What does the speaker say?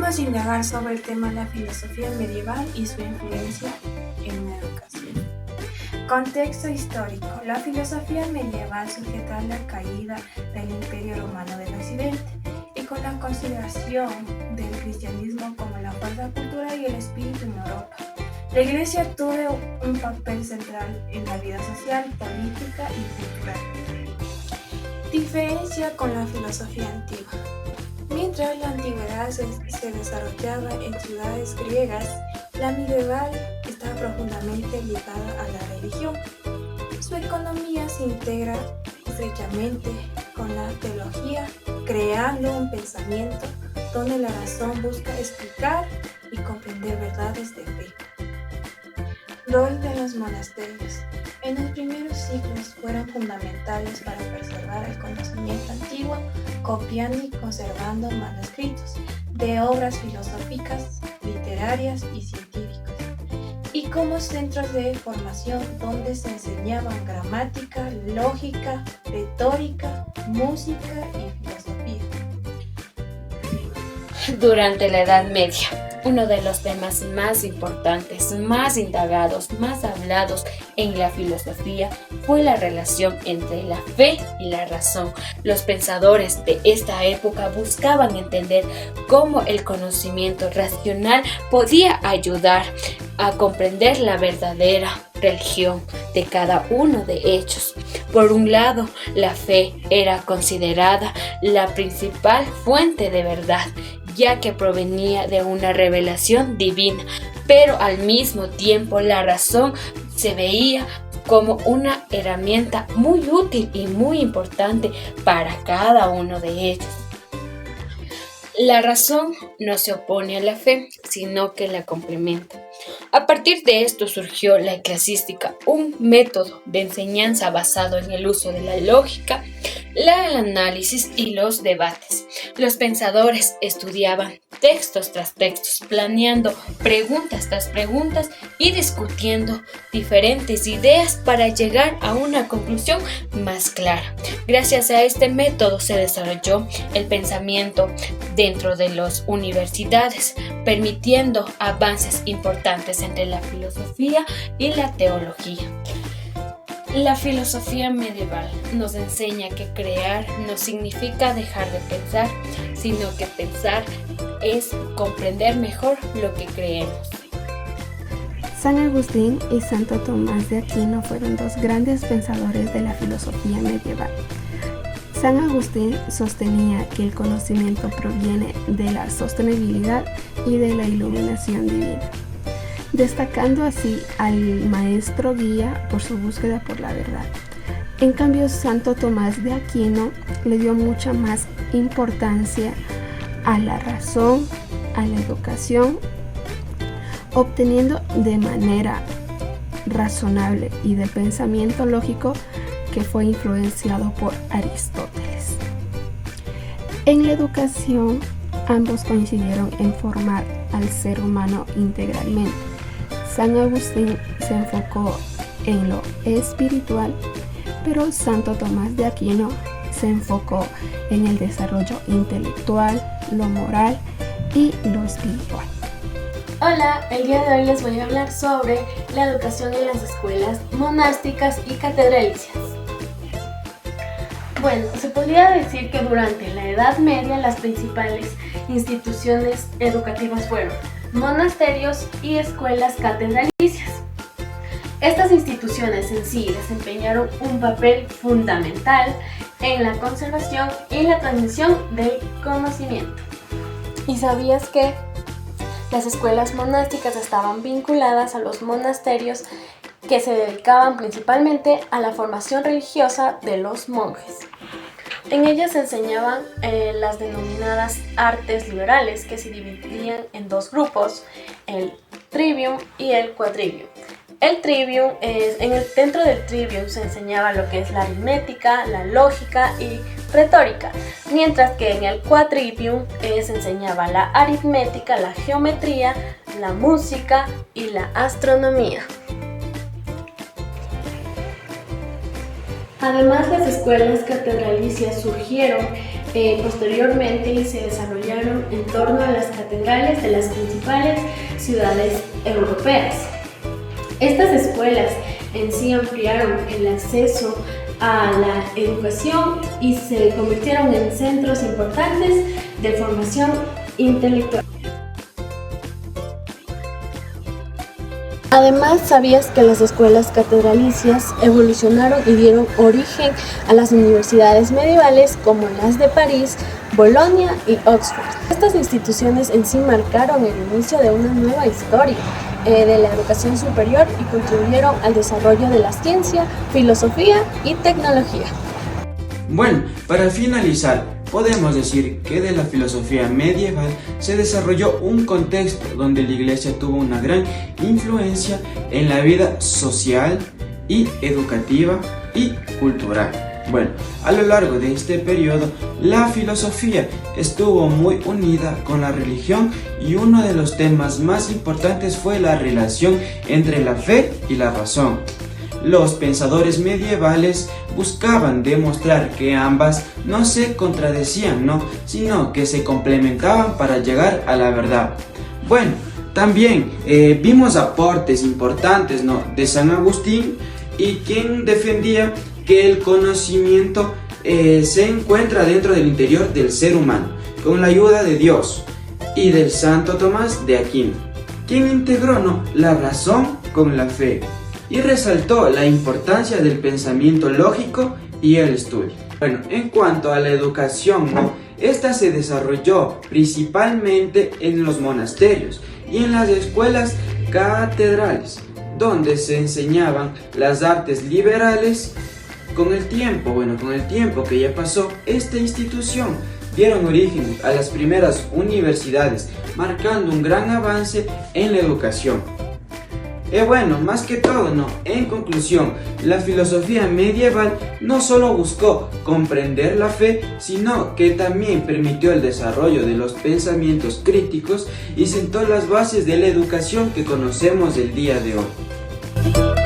vamos a indagar sobre el tema de la filosofía medieval y su influencia en la educación. Contexto histórico. La filosofía medieval surge tras la caída del Imperio Romano de Occidente y con la consideración del cristianismo como la fuerza cultural y el espíritu en Europa. La Iglesia tuvo un papel central en la vida social, política y cultural. Diferencia con la filosofía antigua. Mientras la antigüedad se desarrollaba en ciudades griegas, la medieval estaba profundamente ligada a la religión. Su economía se integra estrechamente con la teología, creando un pensamiento donde la razón busca explicar y comprender verdades de fe. Rol de los monasterios. En los primeros siglos fueron fundamentales para preservar el conocimiento antiguo, copiando y conservando manuscritos de obras filosóficas, literarias y científicas, y como centros de formación donde se enseñaban gramática, lógica, retórica, música y filosofía. Durante la Edad Media, uno de los temas más importantes, más indagados, más hablados en la filosofía fue la relación entre la fe y la razón. Los pensadores de esta época buscaban entender cómo el conocimiento racional podía ayudar a comprender la verdadera religión de cada uno de ellos. Por un lado, la fe era considerada la principal fuente de verdad, ya que provenía de una revelación divina, pero al mismo tiempo la razón se veía como una herramienta muy útil y muy importante para cada uno de ellos. La razón no se opone a la fe, sino que la complementa. A partir de esto surgió la eclesiástica, un método de enseñanza basado en el uso de la lógica, el análisis y los debates. Los pensadores estudiaban textos tras textos, planeando preguntas tras preguntas y discutiendo diferentes ideas para llegar a una conclusión más clara. Gracias a este método se desarrolló el pensamiento dentro de las universidades, permitiendo avances importantes entre la filosofía y la teología. La filosofía medieval nos enseña que crear no significa dejar de pensar, sino que pensar es comprender mejor lo que creemos. San Agustín y Santo Tomás de Aquino fueron dos grandes pensadores de la filosofía medieval. San Agustín sostenía que el conocimiento proviene de la sostenibilidad y de la iluminación divina, destacando así al maestro guía por su búsqueda por la verdad. En cambio, Santo Tomás de Aquino le dio mucha más importancia a la razón, a la educación, obteniendo de manera razonable y de pensamiento lógico que fue influenciado por Aristóteles. En la educación, ambos coincidieron en formar al ser humano integralmente. San Agustín se enfocó en lo espiritual, pero Santo Tomás de Aquino se enfocó en el desarrollo intelectual, lo moral y lo espiritual. Hola, el día de hoy les voy a hablar sobre la educación en las escuelas monásticas y catedralicias. Bueno, se podría decir que durante la Edad Media las principales instituciones educativas fueron monasterios y escuelas catedralicias. Estas instituciones en sí desempeñaron un papel fundamental en la conservación y la transmisión del conocimiento. ¿Y sabías que las escuelas monásticas estaban vinculadas a los monasterios que se dedicaban principalmente a la formación religiosa de los monjes? En ellas se enseñaban las denominadas artes liberales, que se dividían en dos grupos, el trivium y el quadrivium. El trivium, dentro del trivium se enseñaba lo que es la aritmética, la lógica y retórica, mientras que en el quadrivium se enseñaba la aritmética, la geometría, la música y la astronomía. Además, las escuelas catedralicias surgieron posteriormente se desarrollaron en torno a las catedrales de las principales ciudades europeas. Estas escuelas en sí ampliaron el acceso a la educación y se convirtieron en centros importantes de formación intelectual. Además, ¿sabías que las escuelas catedralicias evolucionaron y dieron origen a las universidades medievales como las de París, Bolonia y Oxford? Estas instituciones en sí marcaron el inicio de una nueva historia de la educación superior y contribuyeron al desarrollo de la ciencia, filosofía y tecnología. Bueno, para finalizar, podemos decir que de la filosofía medieval se desarrolló un contexto donde la Iglesia tuvo una gran influencia en la vida social y educativa y cultural. Bueno, a lo largo de este periodo, la filosofía estuvo muy unida con la religión y uno de los temas más importantes fue la relación entre la fe y la razón. Los pensadores medievales buscaban demostrar que ambas no se contradecían, sino que se complementaban para llegar a la verdad. Bueno, también vimos aportes importantes de San Agustín, y quien defendía que el conocimiento se encuentra dentro del interior del ser humano, con la ayuda de Dios, y del Santo Tomás de Aquino, quien integró la razón con la fe y resaltó la importancia del pensamiento lógico y el estudio. Bueno, en cuanto a la educación, esta se desarrolló principalmente en los monasterios y en las escuelas catedrales, donde se enseñaban las artes liberales. Con el tiempo que ya pasó, esta institución dieron origen a las primeras universidades, marcando un gran avance en la educación. Más que todo, en conclusión, la filosofía medieval no solo buscó comprender la fe, sino que también permitió el desarrollo de los pensamientos críticos y sentó las bases de la educación que conocemos el día de hoy.